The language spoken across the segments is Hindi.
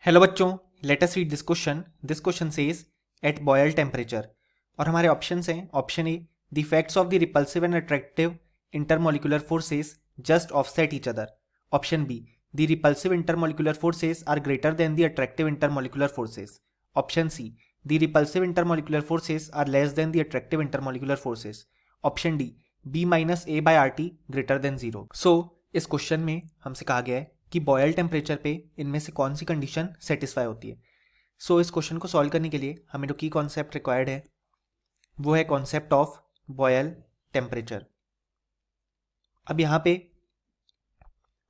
हेलो बच्चों, let us read this question. This question says at Boyle temperature. और हमारे ऑप्शंस हैं। Option A, the effects of the repulsive and attractive intermolecular forces just offset each other. Option B, the repulsive intermolecular forces are greater than the attractive intermolecular forces. Option C, the repulsive intermolecular forces are less than the attractive intermolecular forces. Option D, B minus A by R T greater than zero. सो इस क्वेश्चन में हमसे कहा गया है कि बॉयल टेम्परेचर पे इनमें से कौन सी कंडीशन सेटिस्फाई होती है। सो इस क्वेश्चन को सॉल्व करने के लिए हमें जो की कॉन्सेप्ट रिक्वायर्ड है वो है कॉन्सेप्ट ऑफ बॉयल टेम्परेचर। अब यहाँ पे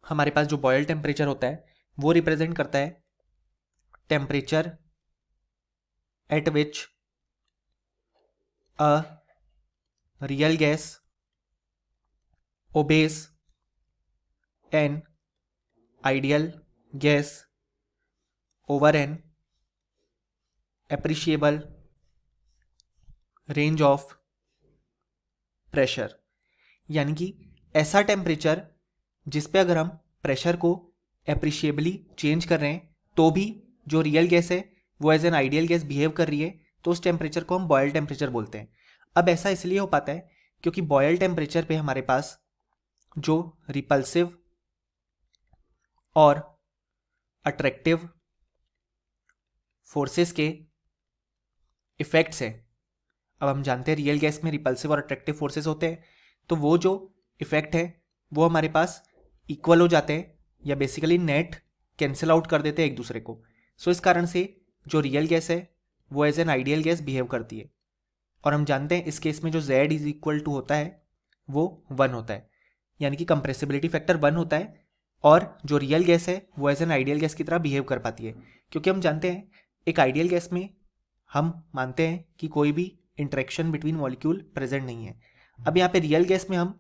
हमारे पास जो बॉयल टेम्परेचर होता है वो रिप्रेजेंट करता है temperature at which a real gas obeys an ideal gas over an appreciable range of pressure. यानी कि ऐसा टेम्परेचर जिस पे अगर हम प्रेशर को एप्रिशिएबली चेंज कर रहे हैं तो भी जो रियल गैस है वो as an ideal gas behave कर रही है, तो उस टेम्परेचर को हम बॉयल टेम्परेचर बोलते हैं। अब ऐसा इसलिए हो पाता है क्योंकि बॉयल टेम्परेचर पे हमारे पास जो रिपल्सिव और अट्रैक्टिव फोर्सेस के इफेक्ट्स है। अब हम जानते हैं रियल गैस में रिपल्सिव और अट्रैक्टिव फोर्सेस होते हैं, तो वो जो इफेक्ट है वो हमारे पास इक्वल हो जाते हैं या बेसिकली नेट कैंसिल आउट कर देते हैं एक दूसरे को। सो इस कारण से जो रियल गैस है वो as an ideal gas behave करती है। और हम जानते हैं इस केस में जो Z इज इक्वल टू होता है वो 1 होता है, यानी कि कंप्रेसिबिलिटी फैक्टर 1 होता है और जो रियल गैस है वो एज एन आइडियल गैस की तरह बिहेव कर पाती है। क्योंकि हम जानते हैं एक आइडियल गैस में हम मानते हैं कि कोई भी इंटरेक्शन बिटवीन मॉलिक्यूल प्रेजेंट नहीं है। अब यहाँ पे रियल गैस में हम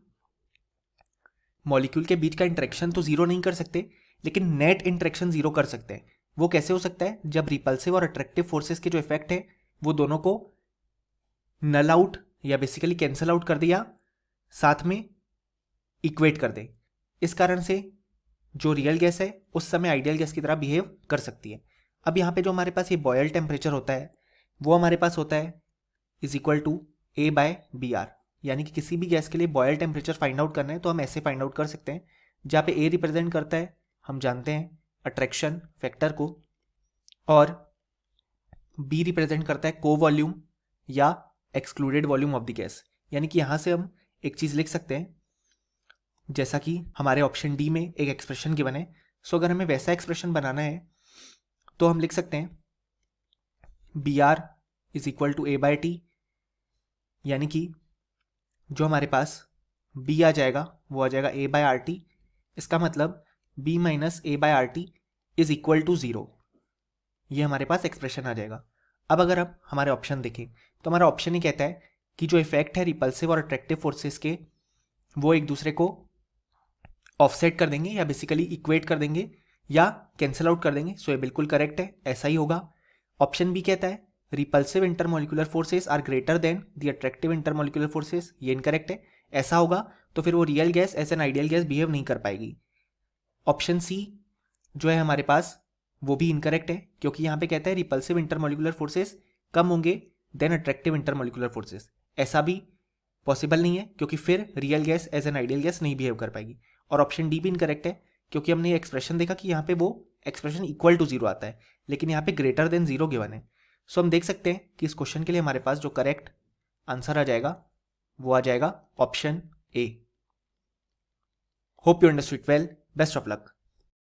मॉलिक्यूल के बीच का इंटरेक्शन तो जीरो नहीं कर सकते, लेकिन नेट इंटरेक्शन जीरो कर सकते हैं। वो कैसे हो सकता है? जब रिपल्सिव और अट्रैक्टिव फोर्सेस के जो इफेक्ट है वो दोनों को नल आउट या बेसिकली कैंसल आउट कर दे या साथ में इक्वेट कर दे। इस कारण से जो रियल गैस है उस समय आइडियल गैस की तरह बिहेव कर सकती है। अब यहाँ पे जो हमारे पास ये बॉयल टेम्परेचर होता है वो हमारे पास होता है is equal to A by B R. यानी कि किसी भी गैस के लिए बॉयल टेम्परेचर फाइंड आउट करना है तो हम ऐसे फाइंड आउट कर सकते हैं, जहाँ पे ए रिप्रेजेंट करता है हम जानते हैं अट्रैक्शन फैक्टर को, और बी रिप्रेजेंट करता है को वॉल्यूम या excluded volume of the gas. यानी कि यहाँ से हम एक चीज़ लिख सकते हैं जैसा कि हमारे ऑप्शन डी में एक एक्सप्रेशन गिवन है। सो अगर हमें वैसा एक्सप्रेशन बनाना है तो हम लिख सकते हैं B R is equal to A by T, यानी कि जो हमारे पास b आ जाएगा वो आ जाएगा a बाय आर टी। इसका मतलब b minus A by R T is equal to zero. ये हमारे पास एक्सप्रेशन आ जाएगा। अब अगर हम हमारे ऑप्शन देखें तो हमारा ऑप्शन ही कहता है कि जो इफेक्ट है रिपल्सिव और अट्रैक्टिव फोर्सेस के वो एक दूसरे को ऑफसेट कर देंगे या बेसिकली इक्वेट कर देंगे या कैंसिल आउट कर देंगे। सो ये बिल्कुल करेक्ट है, ऐसा ही होगा। ऑप्शन बी कहता है repulsive intermolecular forces are greater than the attractive intermolecular forces, ये इनकरेक्ट है। ऐसा होगा तो फिर वो real gas as an ideal gas behave नहीं कर पाएगी। ऑप्शन सी जो है हमारे पास वो भी इनकरेक्ट है, क्योंकि यहाँ पे कहता है रिपल्सिव इंटरमोलिकुलर फोर्सेस कम होंगे देन अट्रैक्टिव इंटरमोलिकुलर फोर्सेस। ऐसा भी पॉसिबल नहीं है क्योंकि फिर real gas as an ideal gas नहीं बिहेव कर पाएगी। और ऑप्शन डी भी इनकरेक्ट है क्योंकि हमने एक्सप्रेशन देखा कि यहाँ पे वो एक्सप्रेशन इक्वल टू जीरो आता है, लेकिन यहाँ पे ग्रेटर देन जीरो गिवन है। सो हम देख सकते हैं कि इस क्वेश्चन के लिए हमारे पास जो करेक्ट आंसर आ जाएगा वो आ जाएगा option A. Hope you understood well, best of luck.